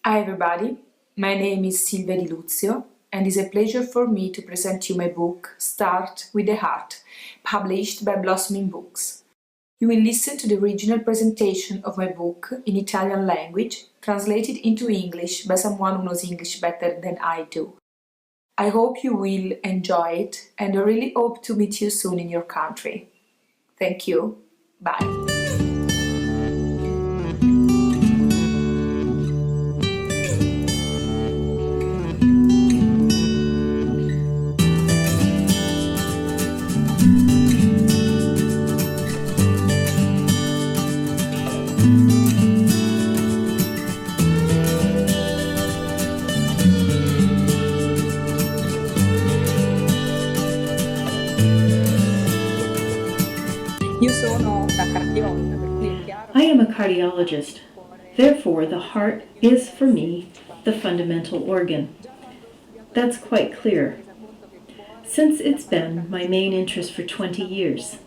Hi everybody, my name is Silvia Di Luzio and it's a pleasure for me to present you my book Start with the Heart, published by Blossoming Books. You will listen to the original presentation of my book in Italian language, translated into English by someone who knows English better than I do. I hope you will enjoy it and I really hope to meet you soon in your country. Thank you. Bye. Io sono una cardiologa, per cui è chiaro. I am a cardiologist. Therefore, the heart is, for me, the fundamental organ. That's quite clear, since it's been my main interest for 20 years.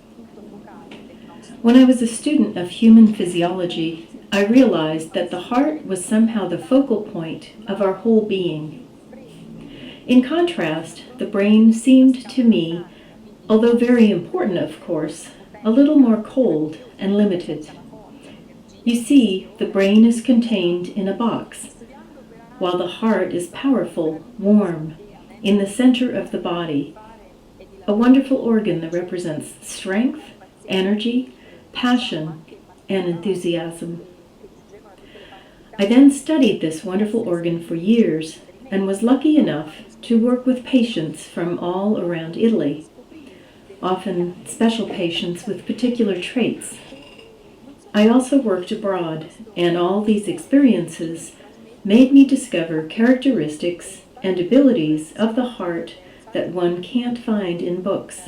When I was a student of human physiology, I realized that the heart was somehow the focal point of our whole being. In contrast, the brain seemed to me, although very important of course, a little more cold and limited. You see, the brain is contained in a box, while the heart is powerful, warm, in the center of the body, a wonderful organ that represents strength, energy, passion, and enthusiasm. I then studied this wonderful organ for years and was lucky enough to work with patients from all around Italy, often special patients with particular traits. I also worked abroad, and all these experiences made me discover characteristics and abilities of the heart that one can't find in books.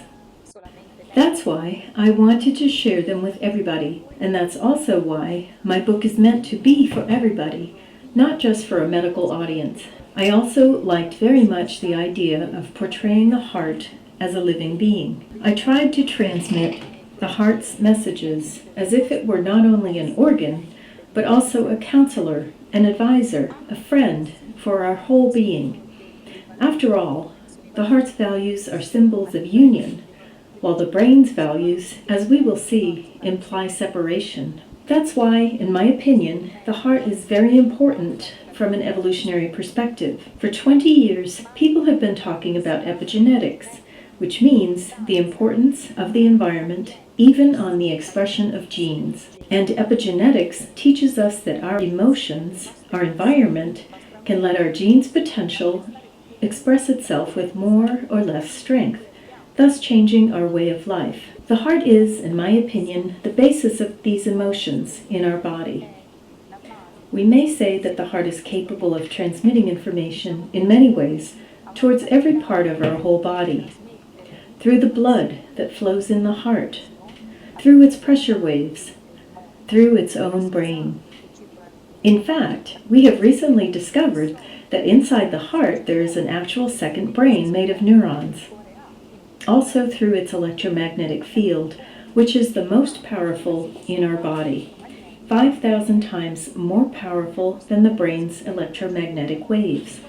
That's why I wanted to share them with everybody, and that's also why my book is meant to be for everybody, not just for a medical audience. I also liked very much the idea of portraying the heart as a living being. I tried to transmit the heart's messages as if it were not only an organ, but also a counselor, an advisor, a friend for our whole being. After all, the heart's values are symbols of union, while the brain's values, as we will see, imply separation. That's why, in my opinion, the heart is very important from an evolutionary perspective. For 20 years, people have been talking about epigenetics, which means the importance of the environment even on the expression of genes. And epigenetics teaches us that our emotions, our environment, can let our genes' potential express itself with more or less strength, thus changing our way of life. The heart is, in my opinion, the basis of these emotions in our body. We may say that the heart is capable of transmitting information in many ways towards every part of our whole body, through the blood that flows in the heart, through its pressure waves, through its own brain. In fact, we have recently discovered that inside the heart there is an actual second brain made of neurons, also through its electromagnetic field, which is the most powerful in our body, 5,000 times more powerful than the brain's electromagnetic waves.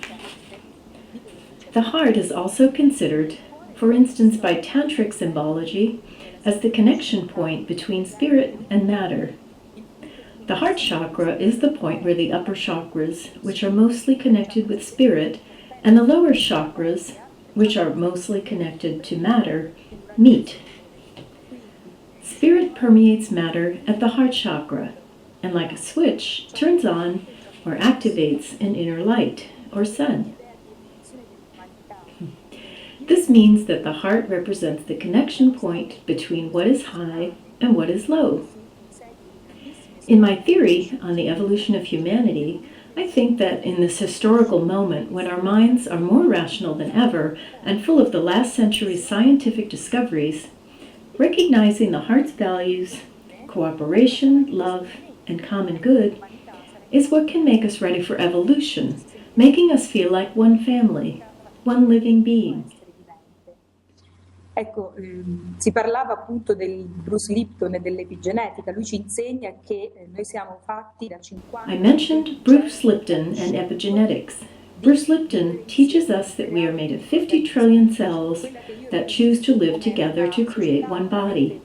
The heart is also considered, for instance by tantric symbology, as the connection point between spirit and matter. The heart chakra is the point where the upper chakras, which are mostly connected with spirit, and the lower chakras, which are mostly connected to matter, meet. Spirit permeates matter at the heart chakra, and like a switch, turns on or activates an inner light, or sun. This means that the heart represents the connection point between what is high and what is low. In my theory on the evolution of humanity, I think that in this historical moment when our minds are more rational than ever and full of the last century's scientific discoveries, recognizing the heart's values, cooperation, love, and common good is what can make us ready for evolution, making us feel like one family, one living being. Ecco, si parlava appunto del Bruce Lipton e dell'epigenetica. Lui ci insegna che noi siamo fatti da 50. I mentioned Bruce Lipton and epigenetics. Bruce Lipton teaches us that we are made of 50 trillion cells that choose to live together to create one body.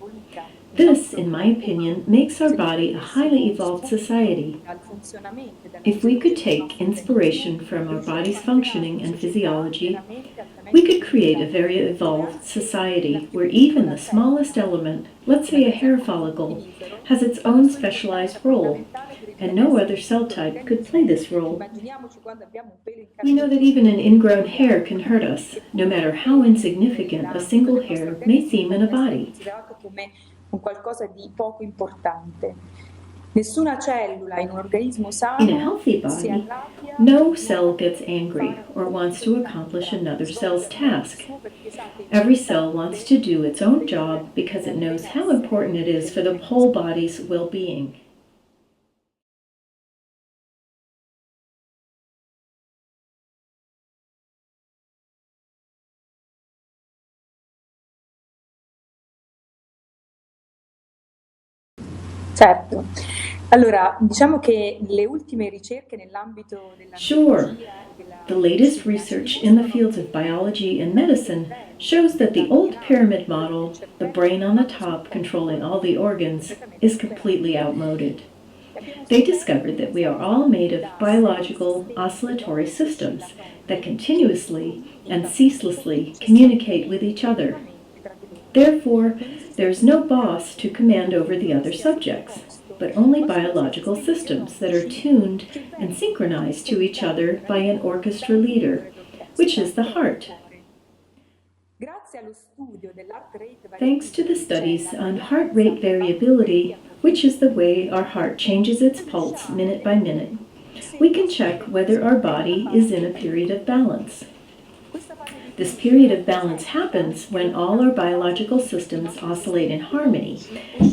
This, in my opinion, makes our body a highly evolved society. If we could take inspiration from our body's functioning and physiology, we could create a very evolved society where even the smallest element, let's say a hair follicle, has its own specialized role, and no other cell type could play this role. We know that even an ingrown hair can hurt us, no matter how insignificant a single hair may seem in a body. Un qualcosa di poco importante. Nessuna cellula in un organismo In a sano healthy si body, arrabbia no cell gets angry or wants to accomplish another cell's task. Every cell wants to do its own job because it knows how important it is for the whole body's well-being. Certo. Allora, diciamo che le ultime ricerche nell'ambito della Sure. biologia e della The latest research in the fields of biology and medicine shows that the old pyramid model, the brain on the top controlling all the organs, is completely outmoded. They discovered that we are all made of biological oscillatory systems that continuously and ceaselessly communicate with each other. Therefore, there is no boss to command over the other subjects, but only biological systems that are tuned and synchronized to each other by an orchestra leader, which is the heart. Thanks to the studies on heart rate variability, which is the way our heart changes its pulse minute by minute, we can check whether our body is in a period of balance. This period of balance happens when all our biological systems oscillate in harmony,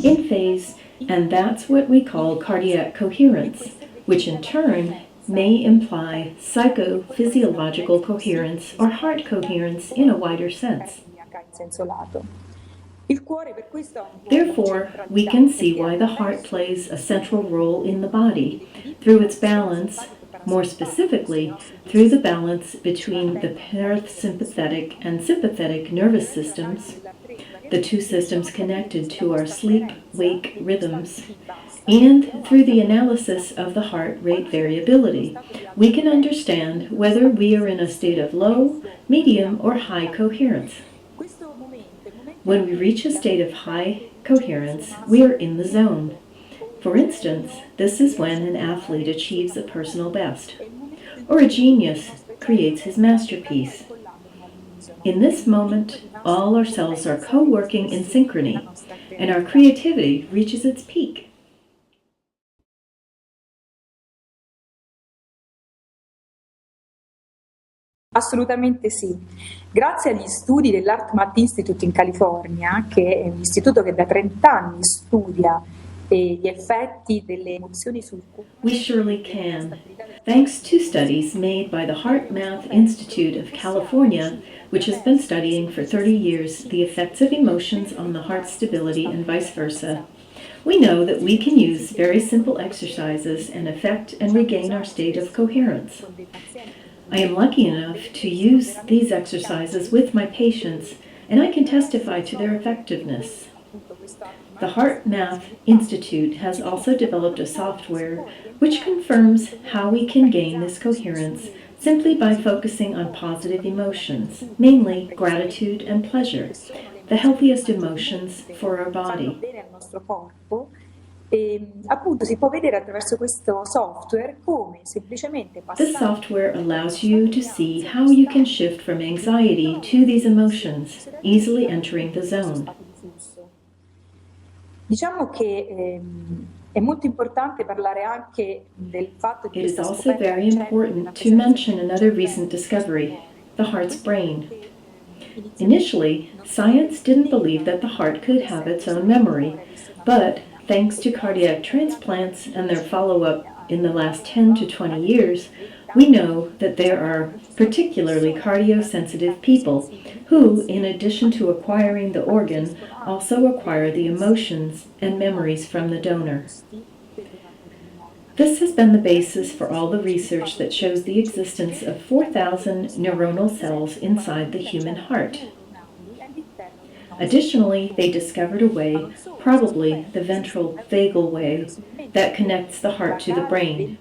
in phase, and that's what we call cardiac coherence, which in turn may imply psychophysiological coherence or heart coherence in a wider sense. Therefore, we can see why the heart plays a central role in the body through its balance, more specifically, through the balance between the parasympathetic and sympathetic nervous systems, the two systems connected to our sleep-wake rhythms, and through the analysis of the heart rate variability, we can understand whether we are in a state of low, medium, or high coherence. When we reach a state of high coherence, we are in the zone. For instance, this is when an athlete achieves a personal best, or a genius creates his masterpiece. In this moment, all our cells are co-working in synchrony, and our creativity reaches its peak. Assolutamente sì. Grazie agli studi dell'HeartMath Institute in California, che è un istituto che da 30 anni studia gli effetti delle emozioni sul corpo. We surely can. Thanks to studies made by the HeartMath Institute of California, which has been studying for 30 years the effects of emotions on the heart stability and vice versa, we know that we can use very simple exercises and affect and regain our state of coherence. I am lucky enough to use these exercises with my patients, and I can testify to their effectiveness. The HeartMath Institute has also developed a software which confirms how we can gain this coherence simply by focusing on positive emotions, mainly gratitude and pleasure, the healthiest emotions for our body. Appunto si può vedere attraverso questo software come semplicemente This passare. software allows you to see how you can shift from anxiety to these emotions, easily entering the zone. Diciamo che è molto importante parlare anche del fatto che It is questa also scoperta very important to mention another recent discovery, the heart's brain. Initially, science didn't believe that the heart could have its own memory, but thanks to cardiac transplants and their follow-up in the last 10 to 20 years, We know that there are particularly cardiosensitive people who, in addition to acquiring the organ, also acquire the emotions and memories from the donor. This has been the basis for all the research that shows the existence of 4,000 neuronal cells inside the human heart. Additionally, they discovered a way, probably the ventral vagal way, that connects the heart to the brain.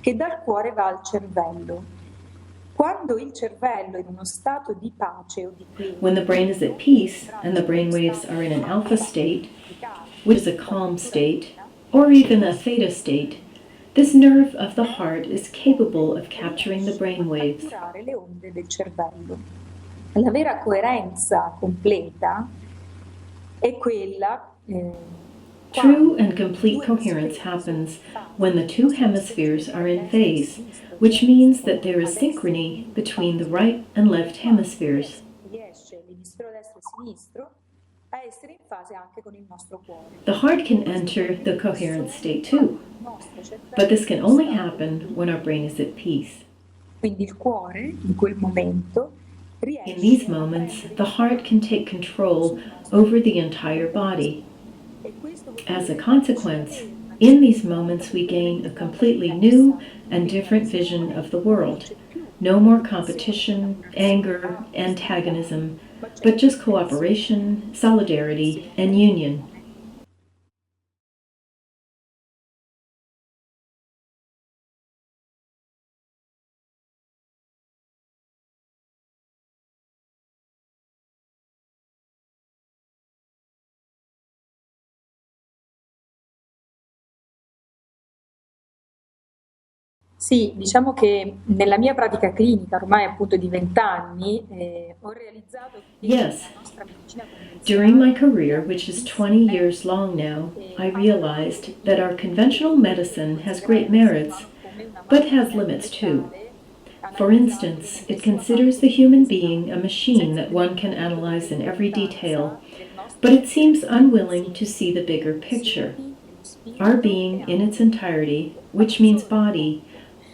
Che dal cuore va al cervello. Quando il cervello è in uno stato di pace o di quiete, When the brain is at peace and the brain waves are in an alpha state, which is a calm state, or even a theta state, this nerve of the heart is capable of capturing the brain waves. catturare le onde del cervello. La vera coerenza completa è quella True and complete coherence happens when the two hemispheres are in phase, which means that there is synchrony between the right and left hemispheres. riesce l'emisfero destro e sinistro a essere in fase anche con il nostro cuore. The heart can enter the coherent state too, Il nostro cervello but this can only happen when our brain is at peace. Quindi il cuore, in quel momento, riesce In these moments, the heart can take control over the entire body. e questo As a consequence, in these moments we gain a completely new and different vision of the world. No more competition, anger, antagonism, but just cooperation, solidarity, and union. Sì, diciamo che nella mia pratica clinica, ormai appunto di 20 anni, ho realizzato che Yes. la nostra medicina During my convenzionale career, which is 20 years long now, I realized that our conventional medicine has great merits, but has limits too. For instance, it considers the human being a machine that one can analyze in every detail, but it seems unwilling to see the bigger picture. Our being in its entirety, which means body,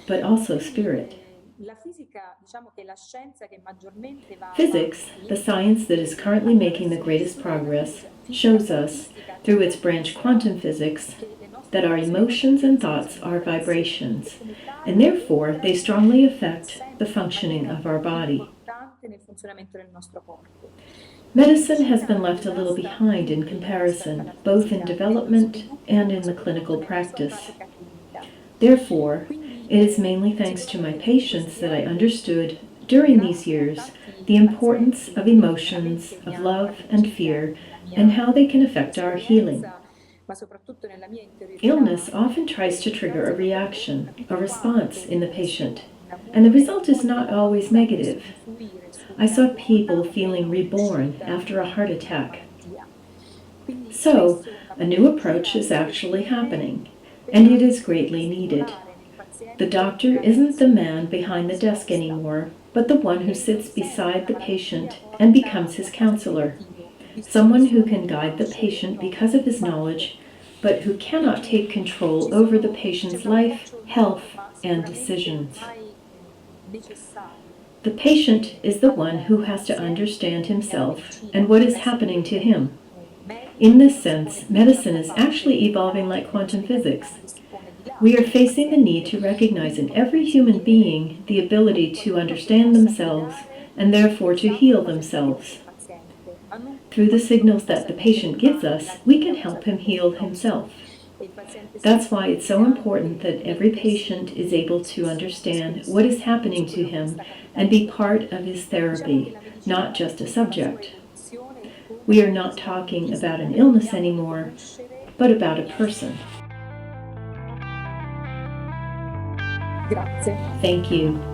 but also spirit. La fisica, diciamo che è la scienza che maggiormente va Physics, the science that is currently making the greatest progress, shows us, through its branch quantum physics, that our emotions and thoughts are vibrations, and therefore they strongly affect the functioning of our body. importante nel funzionamento del nostro corpo. Medicine has been left a little behind in comparison, both in development and in the clinical practice. Therefore, it is mainly thanks to my patients that I understood, during these years, the importance of emotions, of love and fear, and how they can affect our healing. Ma soprattutto nella mia interiorità, Illness often tries to trigger a reaction, a response in the patient, and the result is not always negative. I saw people feeling reborn after a heart attack. So, a new approach is actually happening, and it is greatly needed. The doctor isn't the man behind the desk anymore, but the one who sits beside the patient and becomes his counselor. Someone who can guide the patient because of his knowledge, but who cannot take control over the patient's life, health, and decisions. The patient is the one who has to understand himself and what is happening to him. In this sense, medicine is actually evolving like quantum physics. We are facing the need to recognize in every human being the ability to understand themselves and therefore to heal themselves. Through the signals that the patient gives us, we can help him heal himself. That's why it's so important that every patient is able to understand what is happening to him and be part of his therapy, not just a subject. We are not talking about an illness anymore, but about a person. Grazie. Thank you.